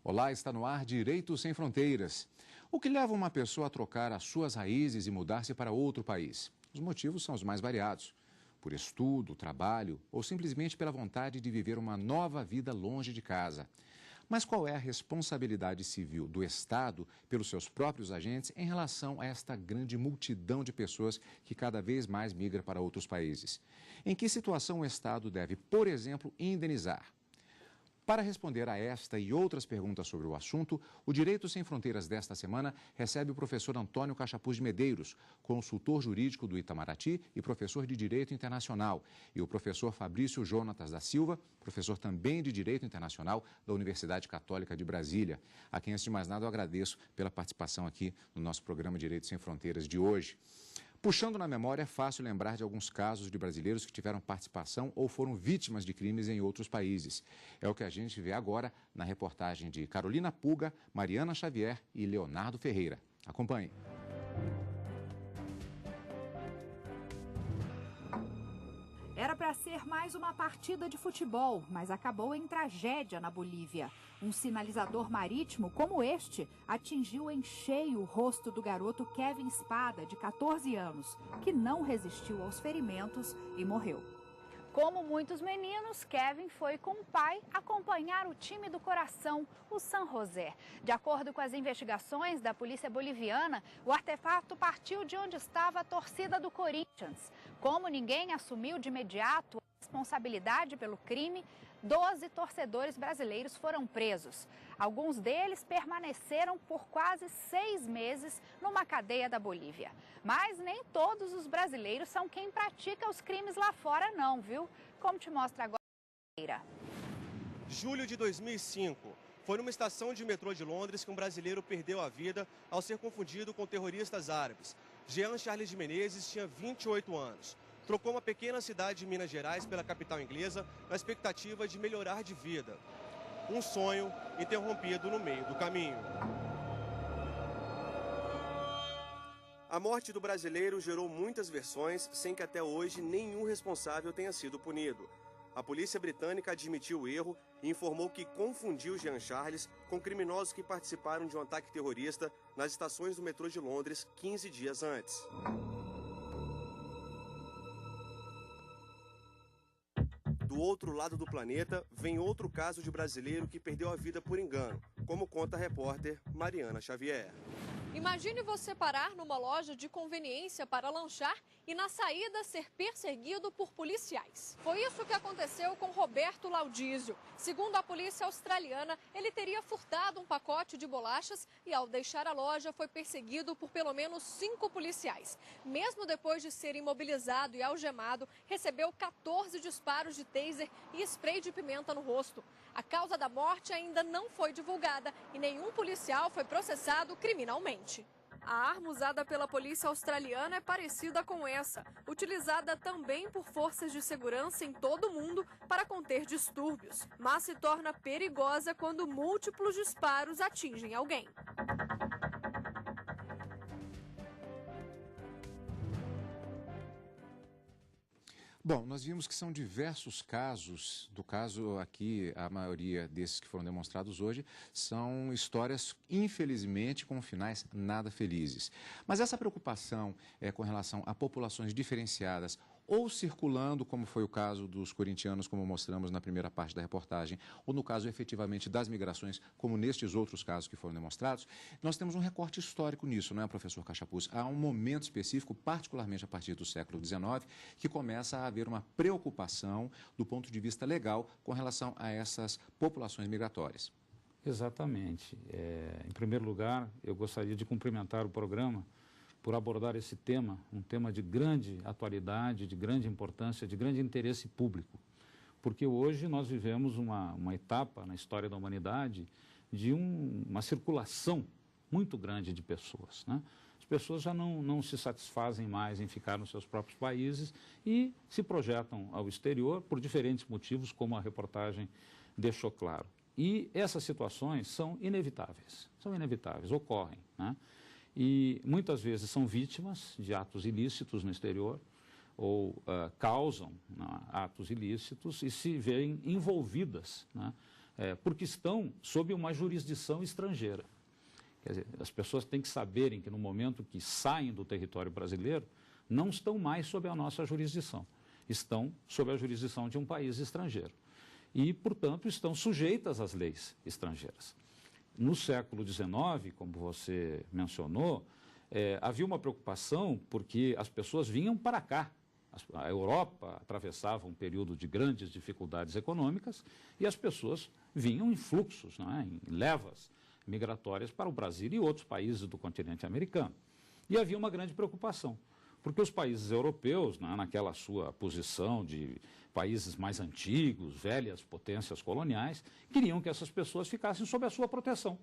Olá, está no ar Direito Sem Fronteiras. O que leva uma pessoa a trocar as suas raízes e mudar-se para outro país? Os motivos são os mais variados. Por estudo, trabalho ou simplesmente pela vontade de viver uma nova vida longe de casa. Mas qual é a responsabilidade civil do Estado pelos seus próprios agentes em relação a esta grande multidão de pessoas que cada vez mais migra para outros países? Em que situação o Estado deve, por exemplo, indenizar? Para responder a esta e outras perguntas sobre o assunto, o Direito Sem Fronteiras desta semana recebe o professor Antônio Cachapuz de Medeiros, consultor jurídico do Itamaraty e professor de Direito Internacional, e o professor Fabrício Jonatas da Silva, professor também de Direito Internacional da Universidade Católica de Brasília, a quem, antes de mais nada, eu agradeço pela participação aqui no nosso programa Direito Sem Fronteiras de hoje. Puxando na memória, é fácil lembrar de alguns casos de brasileiros que tiveram participação ou foram vítimas de crimes em outros países. É o que a gente vê agora na reportagem de Carolina Puga, Mariana Xavier e Leonardo Ferreira. Acompanhe. Era para ser mais uma partida de futebol, mas acabou em tragédia na Bolívia. Um sinalizador marítimo como este atingiu em cheio o rosto do garoto Kevin Espada, de 14 anos, que não resistiu aos ferimentos e morreu. Como muitos meninos, Kevin foi com o pai acompanhar o time do coração, o San José. De acordo com as investigações da polícia boliviana, o artefato partiu de onde estava a torcida do Corinthians. Como ninguém assumiu de imediato a responsabilidade pelo crime, 12 torcedores brasileiros foram presos. Alguns deles permaneceram por quase 6 meses numa cadeia da Bolívia. Mas nem todos os brasileiros são quem pratica os crimes lá fora não, viu? Como te mostra agora. Julho de 2005. Foi numa estação de metrô de Londres que um brasileiro perdeu a vida ao ser confundido com terroristas árabes. Jean Charles de Menezes tinha 28 anos. Trocou uma pequena cidade de Minas Gerais pela capital inglesa na expectativa de melhorar de vida. Um sonho interrompido no meio do caminho. A morte do brasileiro gerou muitas versões, sem que até hoje nenhum responsável tenha sido punido. A polícia britânica admitiu o erro e informou que confundiu Jean Charles com criminosos que participaram de um ataque terrorista nas estações do metrô de Londres 15 dias antes. Do outro lado do planeta, vem outro caso de brasileiro que perdeu a vida por engano, como conta a repórter Mariana Xavier. Imagine você parar numa loja de conveniência para lanchar e na saída ser perseguido por policiais. Foi isso que aconteceu com Roberto Laudísio. Segundo a polícia australiana, ele teria furtado um pacote de bolachas e ao deixar a loja foi perseguido por pelo menos 5 policiais. Mesmo depois de ser imobilizado e algemado, recebeu 14 disparos de taser e spray de pimenta no rosto. A causa da morte ainda não foi divulgada e nenhum policial foi processado criminalmente. A arma usada pela polícia australiana é parecida com essa, utilizada também por forças de segurança em todo o mundo para conter distúrbios, mas se torna perigosa quando múltiplos disparos atingem alguém. Bom, nós vimos que são diversos casos, do caso aqui, a maioria desses que foram demonstrados hoje, são histórias, infelizmente, com finais nada felizes. Mas essa preocupação com relação a populações diferenciadas, ou circulando, como foi o caso dos corintianos, como mostramos na primeira parte da reportagem, ou no caso efetivamente das migrações, como nestes outros casos que foram demonstrados, nós temos um recorte histórico nisso, não é, professor Cachapuz? Há um momento específico, particularmente a partir do século XIX, que começa a haver uma preocupação do ponto de vista legal com relação a essas populações migratórias. Exatamente. Em primeiro lugar, eu gostaria de cumprimentar o programa por abordar esse tema, um tema de grande atualidade, de grande importância, de grande interesse público. Porque hoje nós vivemos uma etapa na história da humanidade de uma circulação muito grande de pessoas, né? As pessoas já não se satisfazem mais em ficar nos seus próprios países e se projetam ao exterior por diferentes motivos, como a reportagem deixou claro. E essas situações são inevitáveis, ocorrem, né? E muitas vezes são vítimas de atos ilícitos no exterior ou causam atos ilícitos e se veem envolvidas, né, porque estão sob uma jurisdição estrangeira. Quer dizer, as pessoas têm que saberem que no momento que saem do território brasileiro, não estão mais sob a nossa jurisdição, estão sob a jurisdição de um país estrangeiro. E, portanto, estão sujeitas às leis estrangeiras. No século XIX, como você mencionou, havia uma preocupação porque as pessoas vinham para cá. A Europa atravessava um período de grandes dificuldades econômicas e as pessoas vinham em fluxos, não é? Em levas migratórias para o Brasil e outros países do continente americano. E havia uma grande preocupação, porque os países europeus, né, naquela sua posição de países mais antigos, velhas potências coloniais, queriam que essas pessoas ficassem sob a sua proteção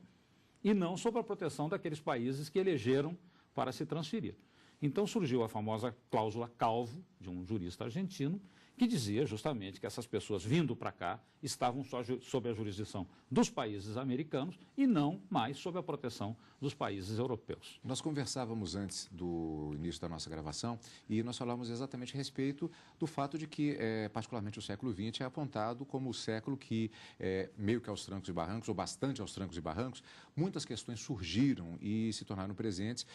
e não sob a proteção daqueles países que elegeram para se transferir. Então surgiu a famosa cláusula Calvo, de um jurista argentino, que dizia justamente que essas pessoas vindo para cá estavam só sob a jurisdição dos países americanos e não mais sob a proteção dos países europeus. Nós conversávamos antes do início da nossa gravação e nós falávamos exatamente a respeito do fato de que, particularmente o século XX, é apontado como o século que, meio que aos trancos e barrancos, ou bastante aos trancos e barrancos, muitas questões surgiram e se tornaram presentes,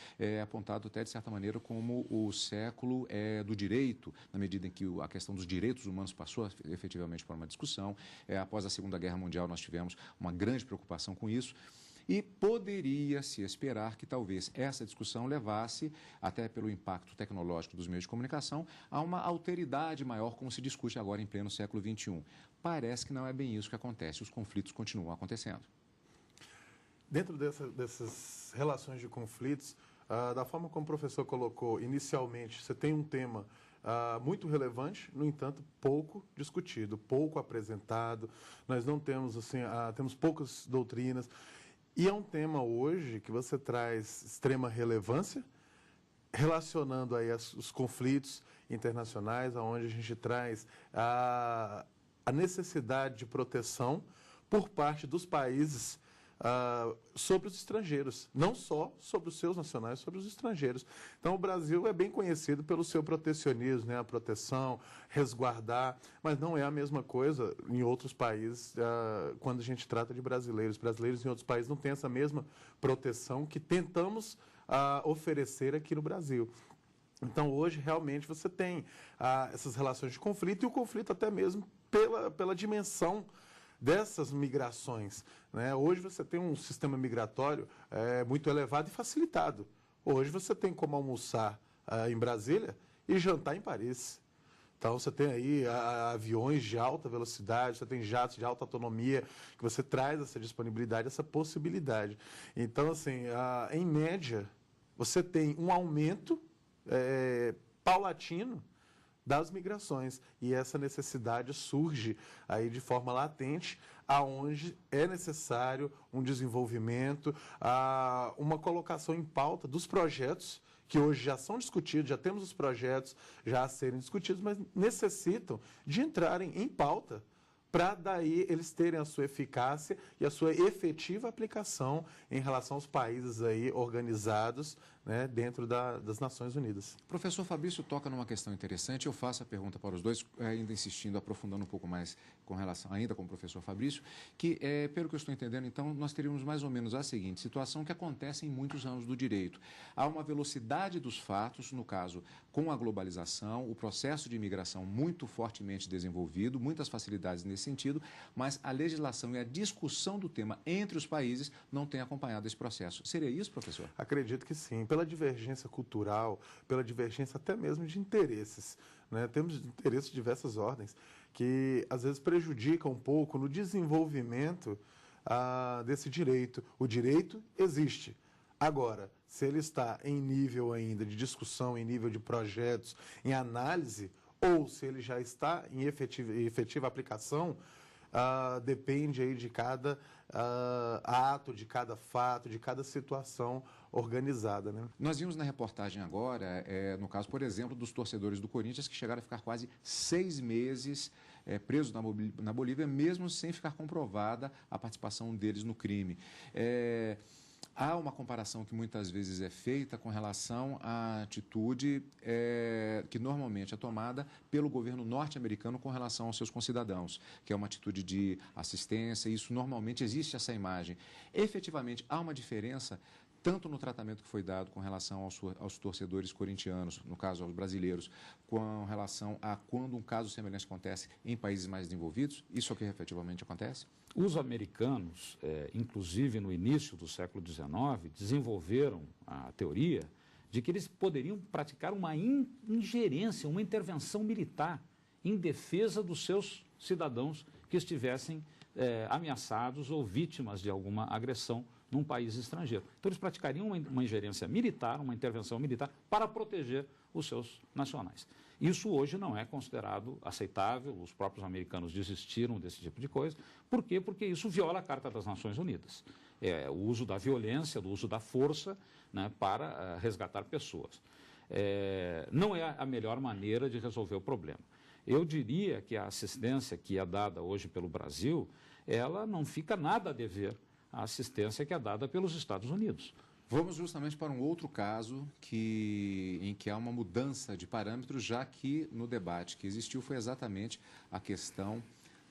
apontado até, de certa maneira, como o século do direito, na medida em que a questão dos direitos humanos passou efetivamente por uma discussão. Após a Segunda Guerra Mundial, nós tivemos uma grande preocupação com isso. E poderia-se esperar que talvez essa discussão levasse, até pelo impacto tecnológico dos meios de comunicação, a uma alteridade maior, como se discute agora em pleno século XXI. Parece que não é bem isso que acontece, os conflitos continuam acontecendo. Dentro dessas relações de conflitos, da forma como o professor colocou inicialmente, você tem um tema muito relevante, no entanto, pouco discutido, pouco apresentado. Nós não temos, assim, temos poucas doutrinas. E é um tema hoje que você traz extrema relevância, relacionando aí os conflitos internacionais, onde a gente traz a necessidade de proteção por parte dos países sobre os estrangeiros, não só sobre os seus nacionais, sobre os estrangeiros. Então, o Brasil é bem conhecido pelo seu protecionismo, né? A proteção, resguardar, mas não é a mesma coisa em outros países quando a gente trata de brasileiros. Brasileiros em outros países não têm essa mesma proteção que tentamos oferecer aqui no Brasil. Então, hoje, realmente, você tem essas relações de conflito e o conflito até mesmo pela dimensão dessas migrações, né? Hoje você tem um sistema migratório muito elevado e facilitado. Hoje você tem como almoçar em Brasília e jantar em Paris. Então você tem aí aviões de alta velocidade, você tem jatos de alta autonomia, que você traz essa disponibilidade, essa possibilidade. Então, assim, em média, você tem um aumento paulatino das migrações, e essa necessidade surge aí de forma latente, aonde é necessário um desenvolvimento, uma colocação em pauta dos projetos que hoje já são discutidos, já temos os projetos já a serem discutidos, mas necessitam de entrarem em pauta para daí eles terem a sua eficácia e a sua efetiva aplicação em relação aos países aí organizados, né, dentro das Nações Unidas. O professor Fabrício toca numa questão interessante. Eu faço a pergunta para os dois, ainda insistindo, aprofundando um pouco mais com relação, ainda com o professor Fabrício, que, pelo que eu estou entendendo, então, nós teríamos mais ou menos a seguinte situação que acontece em muitos ramos do direito. Há uma velocidade dos fatos, no caso, com a globalização, o processo de imigração muito fortemente desenvolvido, muitas facilidades nesse sentido, mas a legislação e a discussão do tema entre os países não têm acompanhado esse processo. Seria isso, professor? Acredito que sim. Pela divergência cultural, pela divergência até mesmo de interesses, né? Temos interesses de diversas ordens que às vezes prejudicam um pouco no desenvolvimento desse direito. O direito existe. Agora, se ele está em nível ainda de discussão, em nível de projetos, em análise, ou se ele já está em efetiva aplicação, depende aí de cada ato, de cada fato, de cada situação organizada, né? Nós vimos na reportagem agora, no caso, por exemplo, dos torcedores do Corinthians que chegaram a ficar quase 6 meses presos na Bolívia, mesmo sem ficar comprovada a participação deles no crime. Há uma comparação que muitas vezes é feita com relação à atitude que normalmente é tomada pelo governo norte-americano com relação aos seus concidadãos, que é uma atitude de assistência, e isso normalmente existe essa imagem. Efetivamente, há uma diferença tanto no tratamento que foi dado com relação aos torcedores corintianos, no caso aos brasileiros, com relação a quando um caso semelhante acontece em países mais desenvolvidos? Isso é o que efetivamente acontece? Os americanos, inclusive no início do século XIX, desenvolveram a teoria de que eles poderiam praticar uma ingerência, uma intervenção militar em defesa dos seus cidadãos que estivessem ameaçados ou vítimas de alguma agressão num país estrangeiro. Então, eles praticariam uma ingerência militar, uma intervenção militar, para proteger os seus nacionais. Isso hoje não é considerado aceitável, os próprios americanos desistiram desse tipo de coisa. Por quê? Porque isso viola a Carta das Nações Unidas. O uso da violência, do uso da força, né, para resgatar pessoas. Não é a melhor maneira de resolver o problema. Eu diria que a assistência que é dada hoje pelo Brasil, ela não fica nada a dever à assistência que é dada pelos Estados Unidos. Vamos justamente para um outro caso em que há uma mudança de parâmetros, já que no debate que existiu foi exatamente a questão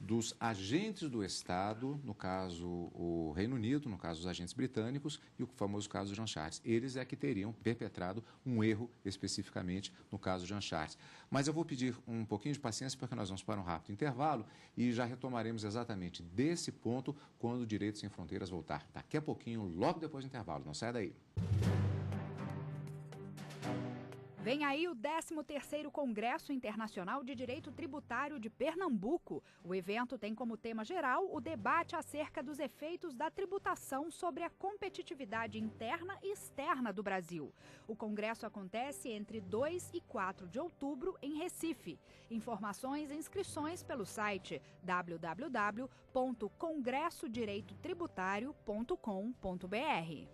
dos agentes do Estado, no caso o Reino Unido, no caso os agentes britânicos e o famoso caso Jean Charles. Eles é que teriam perpetrado um erro especificamente no caso Jean Charles. Mas eu vou pedir um pouquinho de paciência porque nós vamos para um rápido intervalo e já retomaremos exatamente desse ponto quando o Direito Sem Fronteiras voltar. Daqui a pouquinho, logo depois do intervalo. Não saia daí. Vem aí o 13º Congresso Internacional de Direito Tributário de Pernambuco. O evento tem como tema geral o debate acerca dos efeitos da tributação sobre a competitividade interna e externa do Brasil. O congresso acontece entre 2 e 4 de outubro em Recife. Informações e inscrições pelo site www.congressodireitotributário.com.br.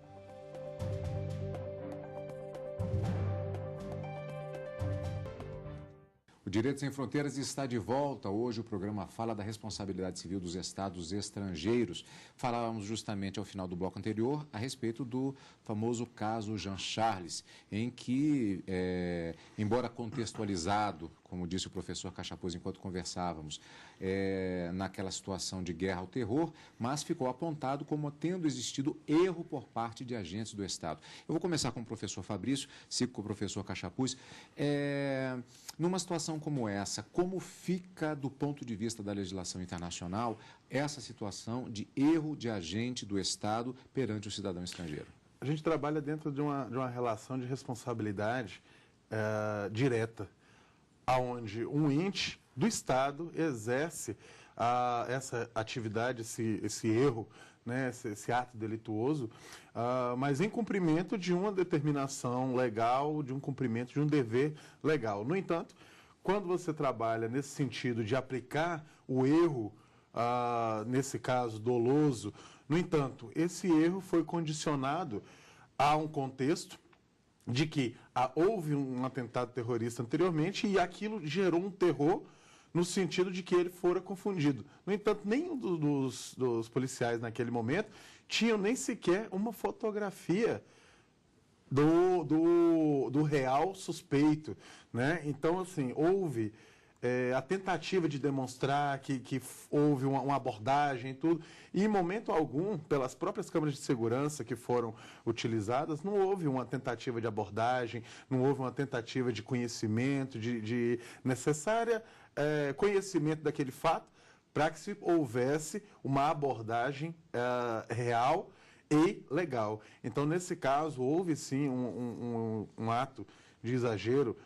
O Direito Sem Fronteiras está de volta. Hoje o programa fala da responsabilidade civil dos estados estrangeiros. Falávamos justamente ao final do bloco anterior a respeito do famoso caso Jean Charles, em que, embora contextualizado, como disse o professor Cachapuz enquanto conversávamos, naquela situação de guerra ao terror, mas ficou apontado como tendo existido erro por parte de agentes do Estado. Eu vou começar com o professor Fabrício, sigo com o professor Cachapuz. Numa situação como essa, como fica do ponto de vista da legislação internacional essa situação de erro de agente do Estado perante o cidadão estrangeiro? A gente trabalha dentro de uma relação de responsabilidade direta, onde um ente do Estado exerce essa atividade, esse erro, né, esse ato delituoso, mas em cumprimento de uma determinação legal, de um cumprimento de um dever legal. No entanto, quando você trabalha nesse sentido de aplicar o erro, nesse caso doloso, no entanto, esse erro foi condicionado a um contexto de que houve um atentado terrorista anteriormente e aquilo gerou um terror no sentido de que ele fora confundido. No entanto, nenhum dos policiais naquele momento tinham nem sequer uma fotografia do real suspeito, né? Então, assim, houve a tentativa de demonstrar que houve uma abordagem e tudo, e em momento algum, pelas próprias câmeras de segurança que foram utilizadas, não houve uma tentativa de abordagem, não houve uma tentativa de conhecimento, de necessária conhecimento daquele fato, para que se houvesse uma abordagem real e legal. Então, nesse caso, houve sim um ato de exagero.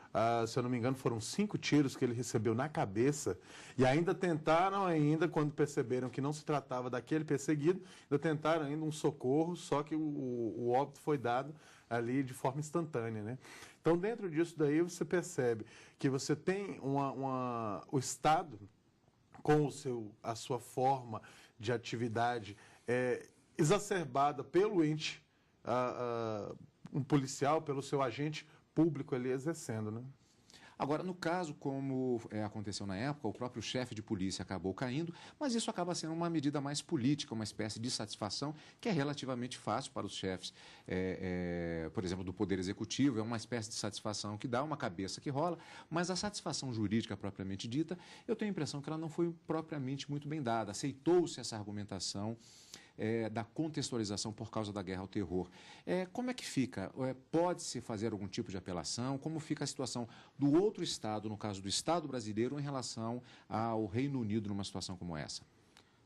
Se eu não me engano, foram 5 tiros que ele recebeu na cabeça e ainda tentaram, quando perceberam que não se tratava daquele perseguido, ainda tentaram ainda um socorro, só que o óbito foi dado ali de forma instantânea, né? Então, dentro disso daí, você percebe que você tem o Estado com a sua forma de atividade exacerbada pelo ente, um policial, pelo seu agente público ali exercendo, né? Agora, no caso, como aconteceu na época, o próprio chefe de polícia acabou caindo, mas isso acaba sendo uma medida mais política, uma espécie de satisfação que é relativamente fácil para os chefes, por exemplo, do Poder Executivo, é uma espécie de satisfação que dá uma cabeça que rola, mas a satisfação jurídica propriamente dita, eu tenho a impressão que ela não foi propriamente muito bem dada. Aceitou-se essa argumentação da contextualização por causa da guerra ao terror. Como é que fica? Pode-se fazer algum tipo de apelação? Como fica a situação do outro Estado, no caso do Estado brasileiro, em relação ao Reino Unido numa situação como essa?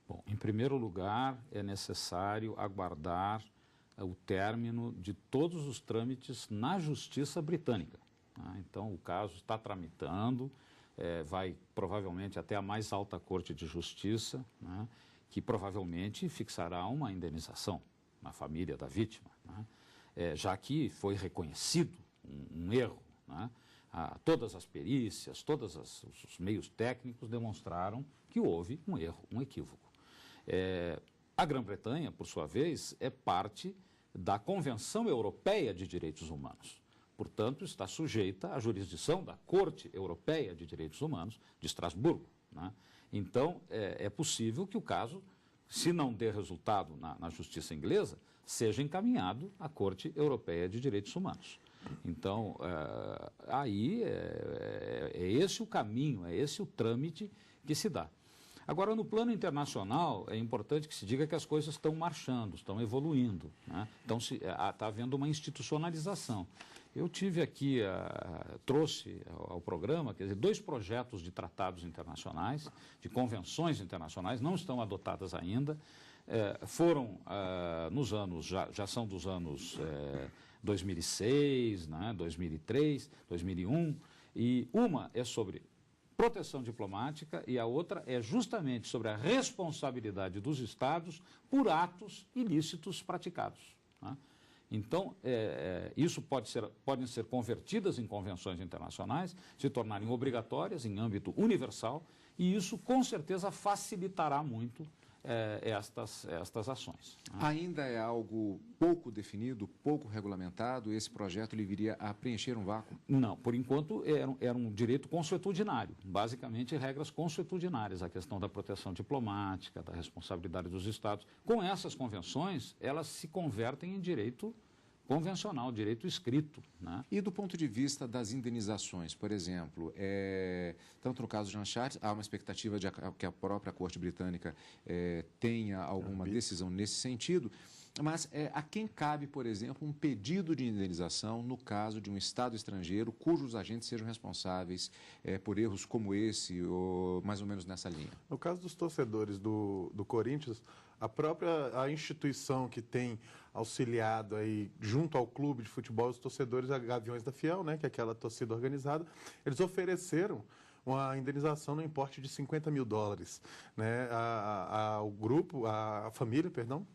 Bom, em primeiro lugar, é necessário aguardar o término de todos os trâmites na Justiça Britânica. Né? Então, o caso está tramitando, vai provavelmente até a mais alta Corte de Justiça, né? Que provavelmente fixará uma indenização na família da vítima, né? Já que foi reconhecido um erro, né? Todas as perícias, todos os meios técnicos demonstraram que houve um erro, um equívoco. A Grã-Bretanha, por sua vez, é parte da Convenção Europeia de Direitos Humanos. Portanto, está sujeita à jurisdição da Corte Europeia de Direitos Humanos de Estrasburgo, né? Então, é possível que o caso, se não der resultado na justiça inglesa, seja encaminhado à Corte Europeia de Direitos Humanos. Então, aí é esse o caminho, é esse o trâmite que se dá. Agora, no plano internacional, é importante que se diga que as coisas estão marchando, estão evoluindo, né? Então, está havendo uma institucionalização. Eu tive aqui, trouxe ao programa, quer dizer, 2 projetos de tratados internacionais, de convenções internacionais, não estão adotadas ainda, foram nos anos, já são dos anos 2006, né, 2003, 2001, e uma é sobre proteção diplomática e a outra é justamente sobre a responsabilidade dos Estados por atos ilícitos praticados, né? Então, isso podem ser convertidas em convenções internacionais, se tornarem obrigatórias em âmbito universal, e isso com certeza facilitará muito estas ações, né? Ainda é algo pouco definido, pouco regulamentado? Esse projeto ele viria a preencher um vácuo? Não, por enquanto era um direito consuetudinário, basicamente regras consuetudinárias, a questão da proteção diplomática, da responsabilidade dos Estados. Com essas convenções, elas se convertem em direito convencional, direito escrito, né? E do ponto de vista das indenizações, por exemplo, tanto no caso de Uncharted, há uma expectativa de que a própria Corte Britânica tenha alguma decisão nesse sentido, mas a quem cabe, por exemplo, um pedido de indenização no caso de um Estado estrangeiro cujos agentes sejam responsáveis por erros como esse, ou mais ou menos nessa linha? No caso dos torcedores do Corinthians, a instituição que tem auxiliado aí, junto ao clube de futebol, os torcedores a Gaviões da Fiel, né, que é aquela torcida organizada, eles ofereceram uma indenização no importe de $50 mil, né, ao grupo, a família, perdão,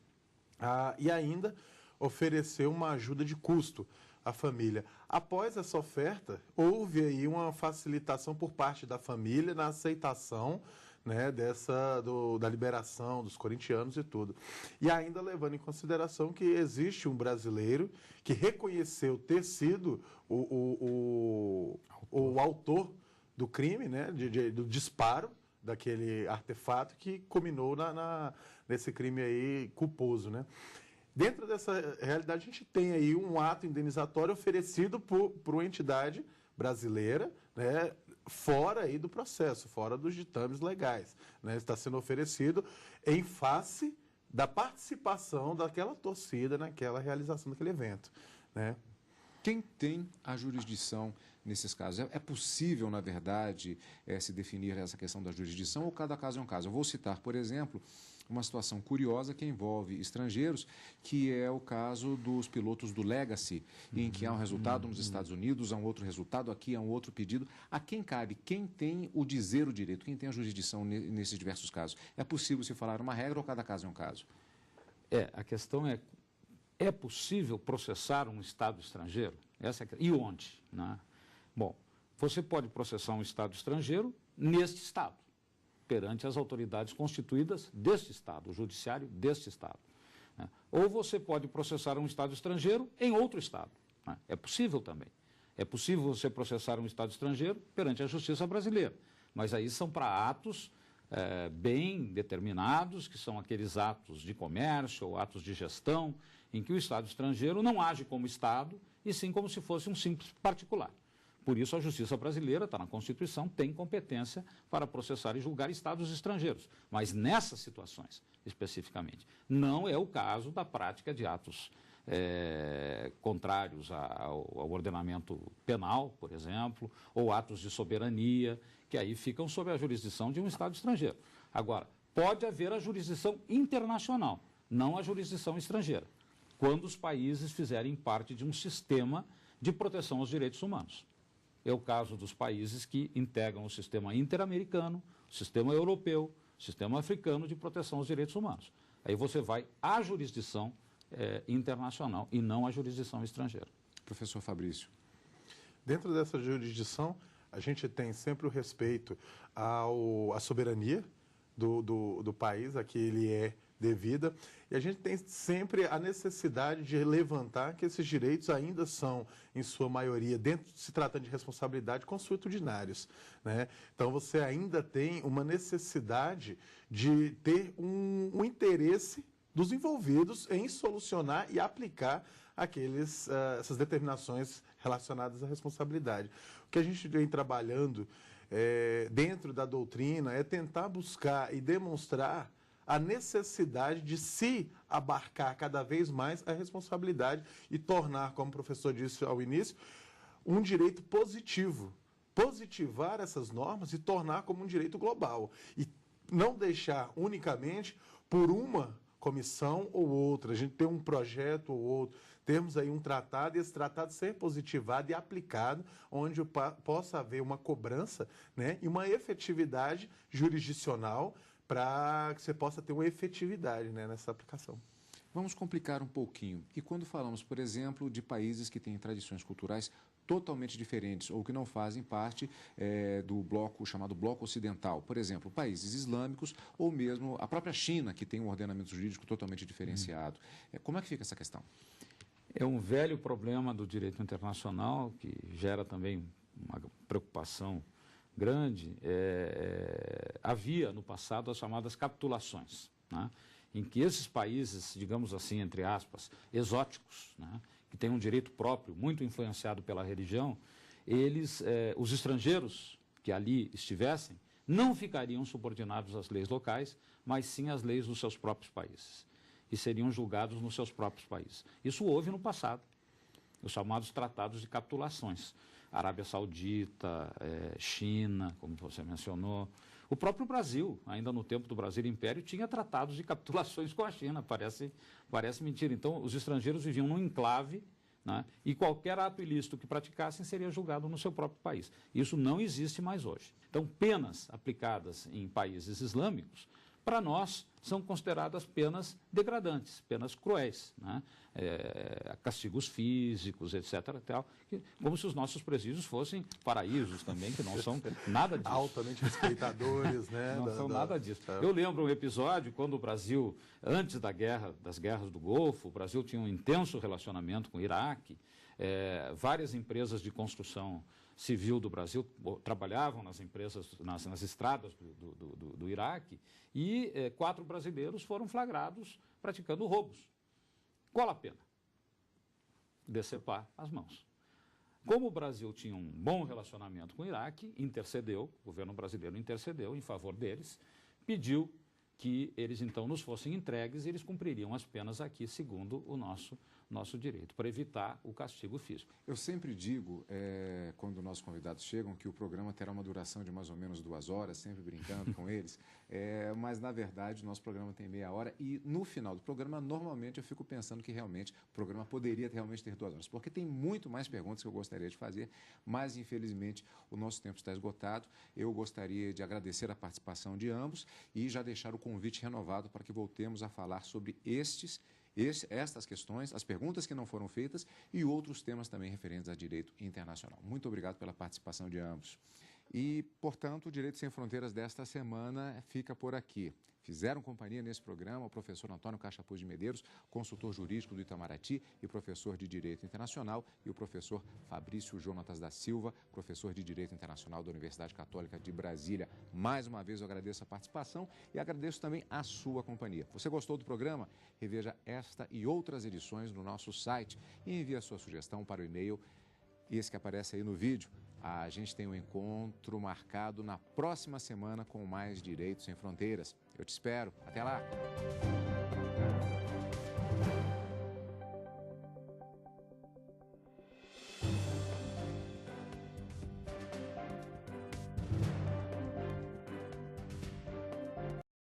e ainda ofereceu uma ajuda de custo à família. Após essa oferta, houve aí uma facilitação por parte da família na aceitação, né, da liberação dos corintianos e tudo. E ainda levando em consideração que existe um brasileiro que reconheceu ter sido o autor do crime, né, do disparo daquele artefato que culminou nesse crime aí culposo, né? Dentro dessa realidade, a gente tem aí um ato indenizatório oferecido por uma entidade brasileira, né, fora aí do processo, fora dos ditames legais, né? Está sendo oferecido em face da participação daquela torcida naquela realização daquele evento, né? Quem tem a jurisdição nesses casos? É possível, na verdade, se definir essa questão da jurisdição ou cada caso é um caso? Eu vou citar, por exemplo, uma situação curiosa que envolve estrangeiros, que é o caso dos pilotos do Legacy, em que há um resultado nos Estados Unidos, há um outro resultado aqui, há um outro pedido. A quem cabe? Quem tem o dizer o direito? Quem tem a jurisdição nesses diversos casos? É possível se falar uma regra ou cada caso é um caso? A questão é possível processar um Estado estrangeiro? E onde, né? Bom, você pode processar um Estado estrangeiro neste Estado, perante as autoridades constituídas deste Estado, o judiciário deste Estado, né? Ou você pode processar um Estado estrangeiro em outro Estado, né? É possível também. É possível você processar um Estado estrangeiro perante a justiça brasileira, mas aí são para atos bem determinados, que são aqueles atos de comércio ou atos de gestão, em que o Estado estrangeiro não age como Estado, e sim como se fosse um simples particular. Por isso, a justiça brasileira, está na Constituição, tem competência para processar e julgar Estados estrangeiros. Mas nessas situações, especificamente, não é o caso da prática de atos contrários ao ordenamento penal, por exemplo, ou atos de soberania, que aí ficam sob a jurisdição de um Estado estrangeiro. Agora, pode haver a jurisdição internacional, não a jurisdição estrangeira, quando os países fizerem parte de um sistema de proteção aos direitos humanos. É o caso dos países que integram o sistema interamericano, o sistema europeu, o sistema africano de proteção aos direitos humanos. Aí você vai à jurisdição internacional e não à jurisdição estrangeira. Professor Fabrício. Dentro dessa jurisdição, a gente tem sempre o respeito à soberania do país a que ele é devida, e a gente tem sempre a necessidade de levantar que esses direitos ainda são, em sua maioria, se tratando de responsabilidade, consuetudinários, né? Então, você ainda tem uma necessidade de ter um interesse dos envolvidos em solucionar e aplicar essas determinações relacionadas à responsabilidade. O que a gente vem trabalhando dentro da doutrina é tentar buscar e demonstrar a necessidade de se abarcar cada vez mais a responsabilidade e tornar, como o professor disse ao início, um direito positivo. Positivar essas normas e tornar como um direito global. E não deixar unicamente por uma comissão ou outra. A gente tem um projeto ou outro, temos aí um tratado e esse tratado ser positivado e aplicado, onde possa haver uma cobrança, né, e uma efetividade jurisdicional para que você possa ter uma efetividade, né, nessa aplicação. Vamos complicar um pouquinho. E quando falamos, por exemplo, de países que têm tradições culturais totalmente diferentes ou que não fazem parte do bloco chamado bloco ocidental, por exemplo, países islâmicos ou mesmo a própria China, que tem um ordenamento jurídico totalmente diferenciado. Como é que fica essa questão? É um velho problema do direito internacional que gera também uma preocupação grande. Havia no passado as chamadas capitulações, né, em que esses países, digamos assim, entre aspas, exóticos, né, que têm um direito próprio, muito influenciado pela religião, os estrangeiros que ali estivessem, não ficariam subordinados às leis locais, mas sim às leis dos seus próprios países, e seriam julgados nos seus próprios países. Isso houve no passado, os chamados tratados de capitulações. Arábia Saudita, China, como você mencionou. O próprio Brasil, ainda no tempo do Brasil Império, tinha tratados de capitulações com a China, parece mentira. Então, os estrangeiros viviam num enclave, né, e qualquer ato ilícito que praticassem seria julgado no seu próprio país. Isso não existe mais hoje. Então, penas aplicadas em países islâmicos, para nós, são consideradas penas degradantes, penas cruéis, né? Castigos físicos, etc. Tal, como se os nossos presídios fossem paraísos também, que não são nada disso. Altamente respeitadores, né? Não são nada disso. Eu lembro um episódio quando o Brasil, antes das guerras do Golfo, o Brasil tinha um intenso relacionamento com o Iraque, várias empresas de construção civil do Brasil trabalhavam nas empresas, nas estradas do Iraque, e 4 brasileiros foram flagrados praticando roubos. Qual a pena? Decepar as mãos. Como o Brasil tinha um bom relacionamento com o Iraque, o governo brasileiro intercedeu em favor deles, pediu que eles então nos fossem entregues e eles cumpririam as penas aqui, segundo o nosso direito, para evitar o castigo físico. Eu sempre digo, quando nossos convidados chegam, que o programa terá uma duração de mais ou menos 2 horas, sempre brincando com eles, mas na verdade o nosso programa tem meia hora e no final do programa, normalmente eu fico pensando que realmente o programa poderia realmente ter 2 horas, porque tem muito mais perguntas que eu gostaria de fazer, mas infelizmente o nosso tempo está esgotado. Eu gostaria de agradecer a participação de ambos e já deixar o convite renovado para que voltemos a falar sobre estas questões, as perguntas que não foram feitas e outros temas também referentes a direito internacional. Muito obrigado pela participação de ambos. E, portanto, o Direito Sem Fronteiras desta semana fica por aqui. Fizeram companhia nesse programa o professor Antônio Cachapuz de Medeiros, consultor jurídico do Itamaraty e professor de Direito Internacional, e o professor Fabrício Jonatas da Silva, professor de Direito Internacional da Universidade Católica de Brasília. Mais uma vez eu agradeço a participação e agradeço também a sua companhia. Você gostou do programa? Reveja esta e outras edições no nosso site e envie a sua sugestão para o e-mail esse que aparece aí no vídeo. A gente tem um encontro marcado na próxima semana com mais Direito Sem Fronteiras. Eu te espero. Até lá!